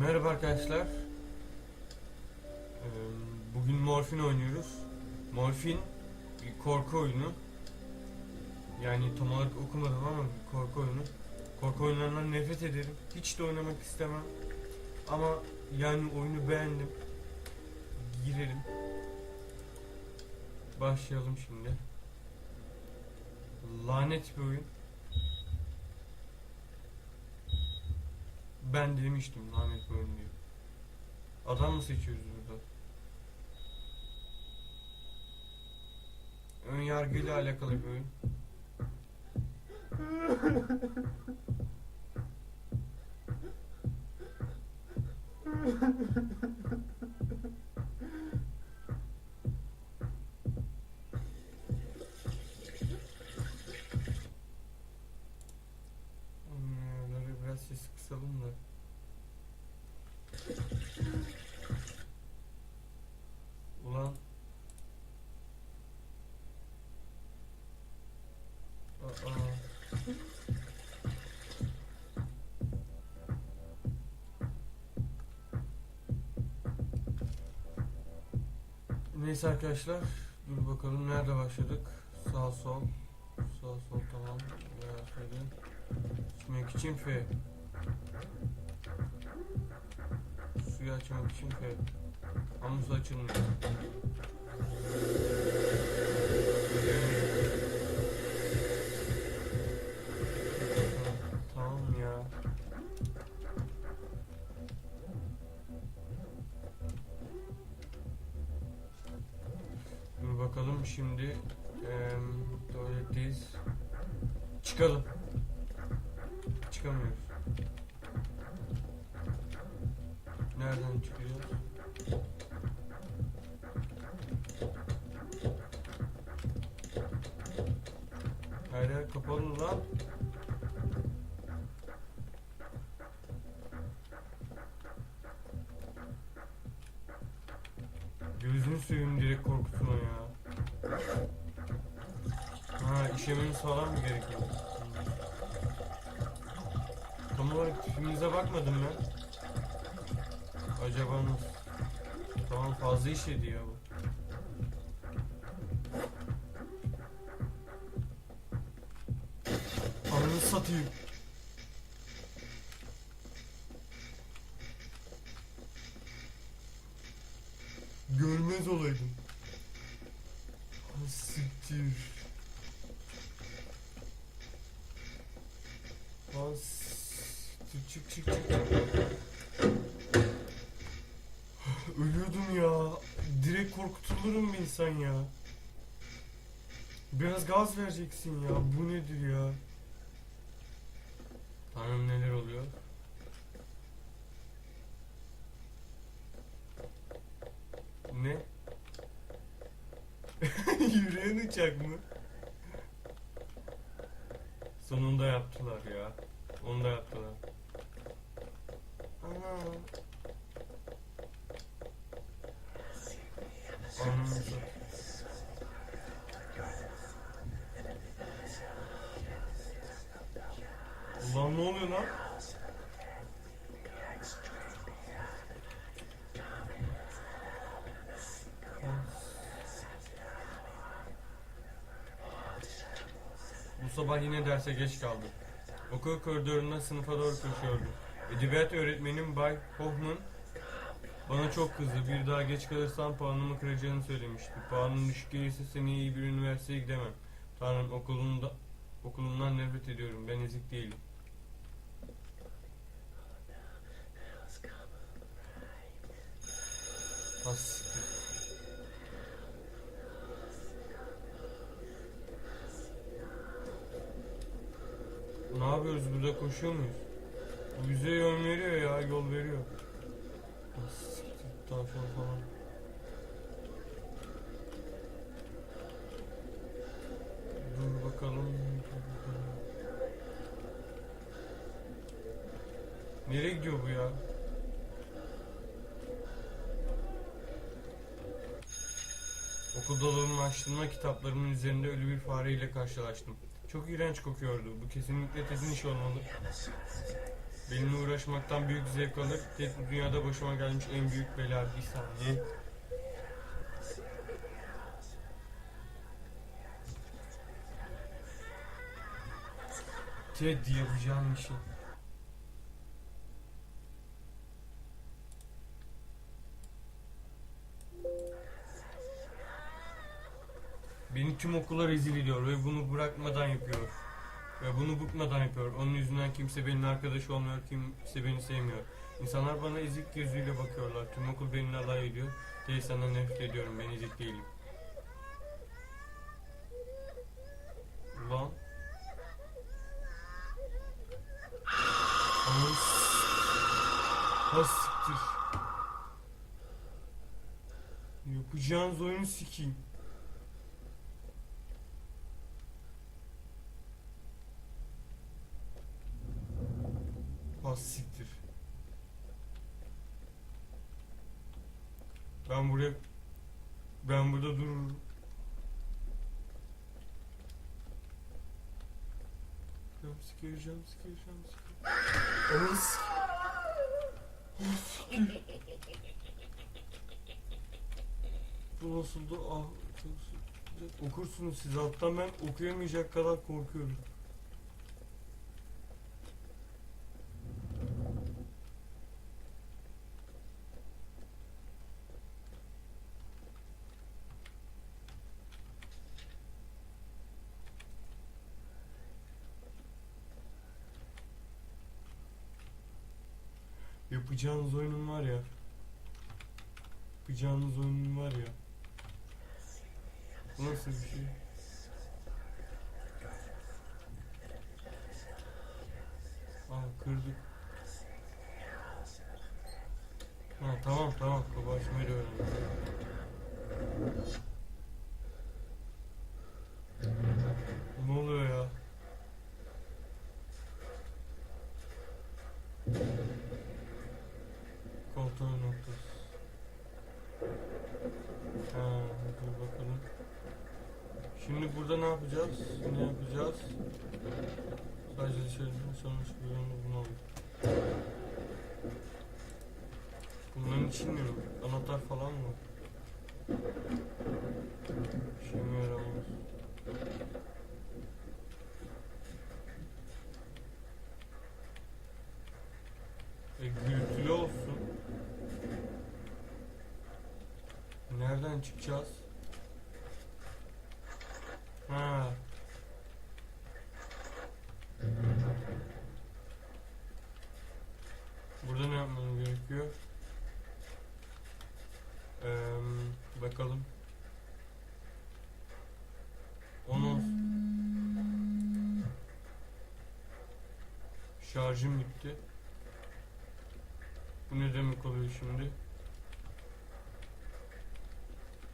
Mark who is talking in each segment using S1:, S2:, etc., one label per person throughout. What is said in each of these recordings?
S1: Merhaba arkadaşlar. Bugün Morphin oynuyoruz. Morphin bir korku oyunu. Yani tam olarak okumadım ama bir korku oyunu. Korku oyunlarından nefret ederim. Hiç de oynamak istemem. Ama yani oyunu beğendim. Girelim. Başlayalım şimdi. Lanet bir oyun. Ben demiştim lanet bir oyun diyor. Adam mı seçiyoruz burada? Ön yargıyla alakalı bir oyun. Biraz sesi kısalım da. Ulan. Neyse arkadaşlar, dur bakalım nerede başladık? Sağ sol. Sağ sol tamam. İçmek için F. Suyu açmak için F. Ama su açılmıyor. Tamam ya. Dur bakalım şimdi. Tuvaletteyiz. Çıkalım. Çıkamıyoruz. Nereden çıkacağız? Her yer kapalı lan. Gözünü seveyim, direkt korkutma ya. Ha, işememiz falan mı gerekiyor? Tam olarak tipimize bakmadım ben. Acaba nasıl? Tamam, fazla işedi ya bu. Ananı satayım. Görmez olaydım. Siktir. Çık çık çık. Ölüyordum ya. Direkt korkutulurum bir insan ya. Biraz gaz vereceksin ya. Bu nedir ya? Tanrım, neler oluyor? Ne? Yürüyen uçak mı? Sonunda yaptılar ya. Onu da yaptılar. Ana. Anladım. Ulan ne oluyor lan? Bu sabah yine derse geç kaldım. Okul koridorunda sınıfa doğru koşuyordum. Edebiyat öğretmenim Bay Hoffman bana çok kızdı. Bir daha geç kalırsam puanımı kıracağını söylemişti. Puanım düşük gelirse seneye iyi bir üniversiteye gidemem. Tanrım, okulumdan nefret ediyorum. Ben ezik değilim. Hassiktir. Ne yapıyoruz burada, koşuyor muyuz? Bu bize yön veriyor ya, yol veriyor. Hassiktir, tavşan falan. Dur bakalım. Nereye gidiyor bu ya? Okul dolabımı açtığımda kitaplarımın üzerinde ölü bir fareyle karşılaştım. Çok iğrenç kokuyordu. Bu kesinlikle Ted'in işi olmalı. Benimle uğraşmaktan büyük zevk alır. Tek bu dünyada başıma gelmiş en büyük bela. Bir saniye. Ted yapacağım işi. Beni tüm okula rezil ediyor ve bunu bırakmadan yapıyor. Ve bunu bıkmadan yapıyor. Onun yüzünden kimse benimle arkadaş olmuyor, kimse beni sevmiyor. İnsanlar bana ezik gözüyle bakıyorlar. Tüm okul benimle alay ediyor. Ted, senden nefret ediyorum, ben ezik değilim. Ulan. Anam. Ha siktir. Yapacağınız oyunu sikeyim. Ha siktir. Ben burada dururum. Jump scare. Ananı Bu nasıldı? Ah, okursunuz siz alttan, ben okuyamayacak kadar korkuyorum. Yapacağınız oyunun var ya. Bu nasıl bir şey? Aa, kırdık. Ha, tamam kapı açmayı da öğrendim. Ne oluyor ya? Kontrol noktası. Ha, dur bakalım. Şimdi burada ne yapacağız? Sadece dışarıdan sonuç bölümümüz bunu alır. Bunların için mi? Anahtar falan mı? Şimdi yaramaz. Gürültülü olsun. Nereden çıkacağız? Ha. Burada ne yapmam gerekiyor? Bakalım. Onu şarjım bitti. Bu ne demek oluyor şimdi?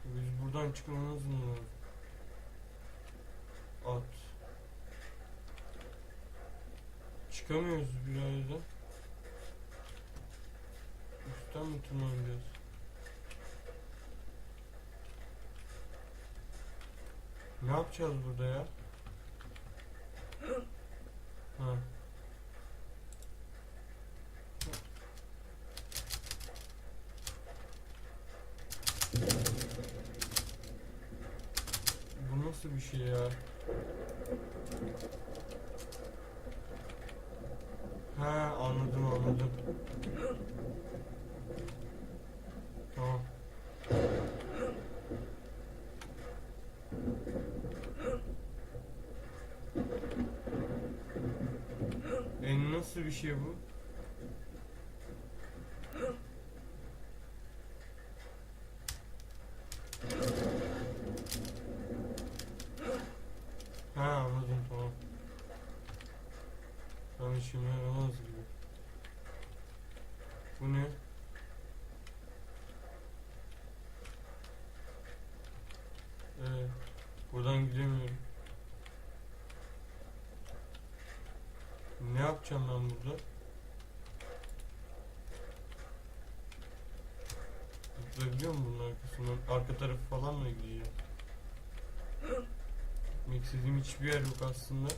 S1: Biz buradan çıkmamız mı lazım? At. Çıkamıyoruz birazdan. Üstten mi tırmanacağız? Ne yapacağız burada ya? Ha. Bu nasıl bir şey ya? Ha, anladım. Tamam. Nasıl bir şey bu? Ha, anladım, tamam. Tam işime yaramaz gibi. Bu ne? Buradan gidemiyorum. Ne yapacağım ben burada? Zıplayabiliyor muyum bunun arkasından? Arka tarafı falan mı gideceğim? Gitmek istediğim hiçbir yer yok aslında.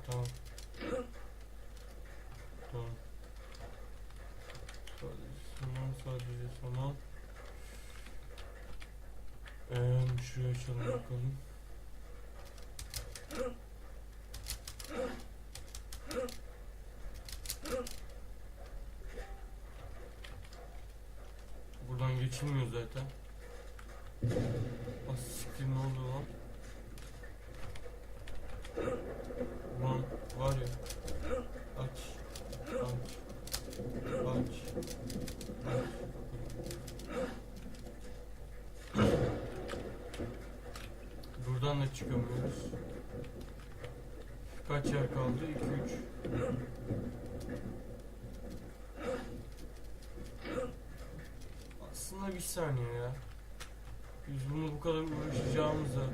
S1: tamam. Tamam. Sadece saman. Şuraya açalım bakalım. Buradan geçilmiyor zaten. Siktir, ne oldu lan? Ulan var ya. Aç. Aç. Aç. Aç. Buradan da çıkamıyoruz. Kaç yer kaldı? 2-3. Aslında bir saniye ya. Biz bunu bu kadar uğraşacağımıza.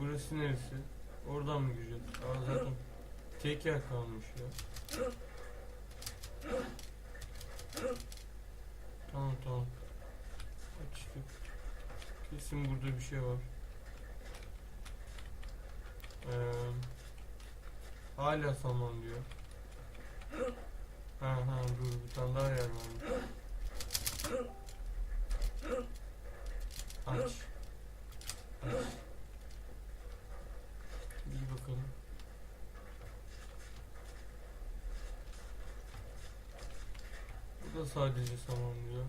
S1: Burası neresi? Oradan mı gireceğiz? Zaten tek yer kalmış ya. Tamam. Açtık. Kesin burada bir şey var. Hala saman diyor. Dur, bir tane daha yer varmış. Aç. Bir bakalım. Bu da sadece saman diyor.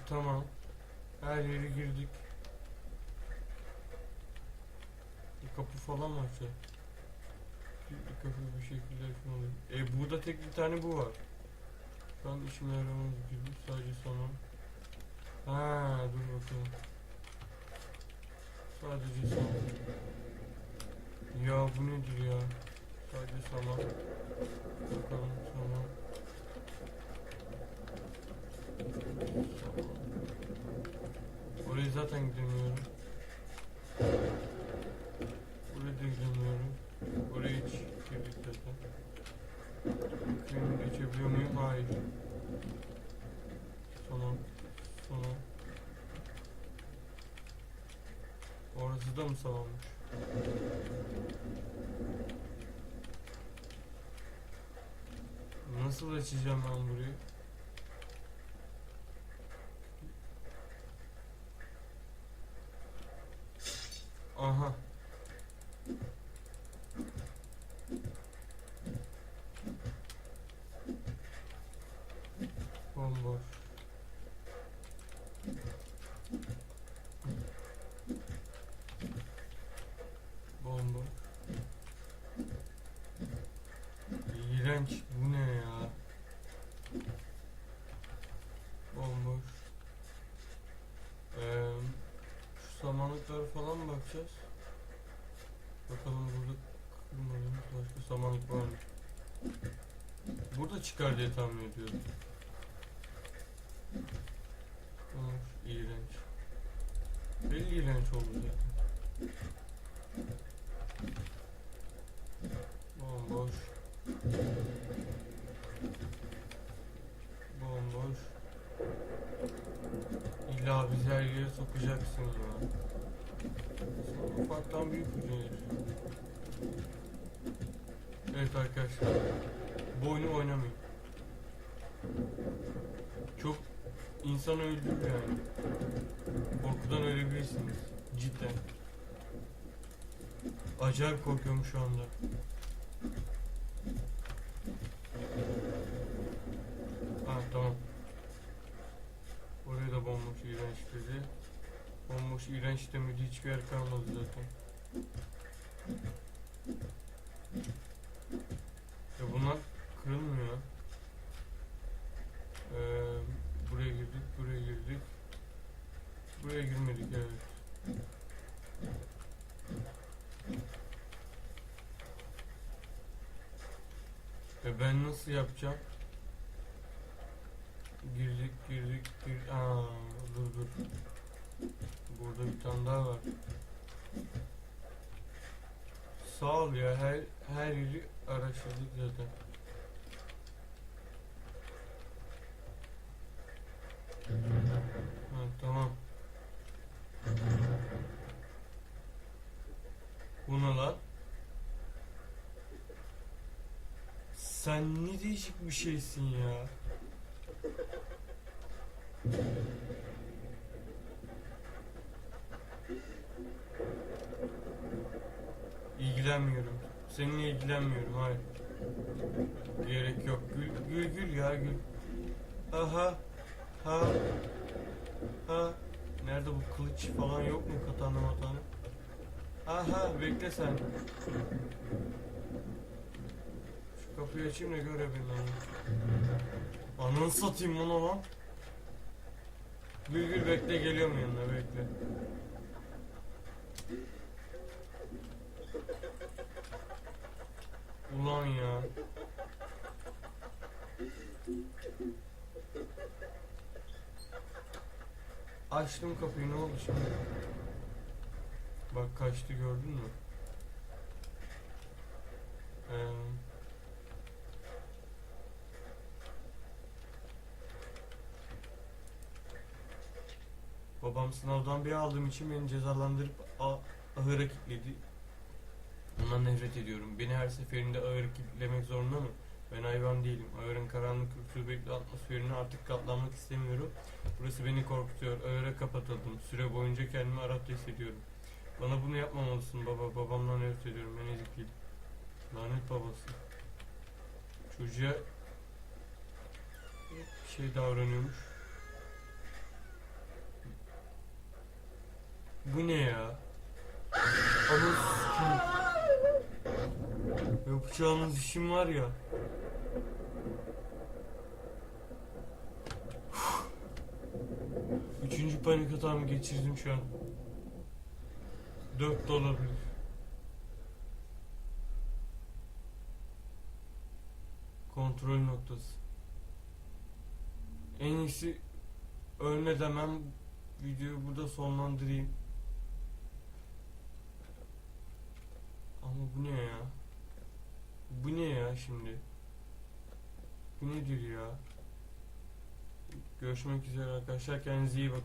S1: Tamam. Her yere girdik. Bir kapı falan var şey. Bir kapı bir şekilde açmalıyım. Burada tek bir tane bu var. Şu an işime yaramaz gibi. Sadece saman. Dur bakalım. Sadece saman. Ya bu nedir ya? Sadece saman. Bakalım saman. Oraya zaten gidemiyorum. Buraya da gidemiyorum. Oraya hiç girdik zaten. Bakayım geçebiliyor muyum? Hayır. Tamam. Orası da mı samanmış? Nasıl açacağım ben burayı? Aha. Bomboş. Bomboş. İğrenç. Bu ne ya? Bomboş. Şu samanlıklara falan mı bakacağız? Bakalım burada kırmadığımız başka samanlık var mı? Burada çıkar diye tahmin ediyorum. İğrenç. Belli iğrenç oldu zaten. Bomboş. İlla bizi her yere sokacaksın ya. Sonra ufaktan büyük ucunuz. Evet arkadaşlar. Bu oyunu oynamayın. Çok insan öldürür yani. Korkudan ölebilirsiniz. Cidden. Acayip korkuyorum şu anda. Tamam. Oraya da bomboş iğrenç dedi. Bomboş iğrenç demedi, hiçbir yer kalmadı zaten. Bunlar kırılmıyor. Buraya girdik. Buraya girmedik, evet. Ben nasıl yapacağım? Girdik. Dur. Burada bir tane daha var. Sağ ol ya, her yeri araştırdık zaten. Tamam. Bu ne lan? Sen ne değişik bir şeysin ya. İlgilenmiyorum. Seninle ilgilenmiyorum. Hayır. Gerek yok. Gül ya gül. Aha. Ha. Ha. Nerede bu kılıç falan yok mu? Katana matana. Aha bekle sen. Şu kapıyı açayım da görebileyim onu. Ananı satayım onu lan. Gül bekle, geliyorum yanına, bekle. Ulan ya. Açtım kapıyı, ne oldu şimdi? Bak kaçtı, gördün mü? Babam sınavdan bir aldığım için beni cezalandırıp ahıra kilitledi. Ondan nefret ediyorum. Beni her seferinde ahıra kilitlemek zorunda mı? Ben hayvan değilim. Ahırın karanlık rutubetli atmosferine artık katlanmak istemiyorum. Burası beni korkutuyor. Ahıra kapatıldım. Süre boyunca kendimi Arap'ta hissediyorum. Bana bunu yapmamalısın baba. Babamdan nefret ediyorum. Ben ezik değilim. Lanet babası. Çocuğa bir şey davranıyormuş. Bu ne ya? Ama yapacağımız işim var ya. Üçüncü panik atağımı geçirdim şu an. 4 de olabilir. Kontrol noktası. En iyisi ölmeden ben videoyu burada sonlandırayım. Ama bu ne ya? Bu ne ya şimdi? Bu nedir ya? Görüşmek üzere arkadaşlar. Kendinize iyi bakın.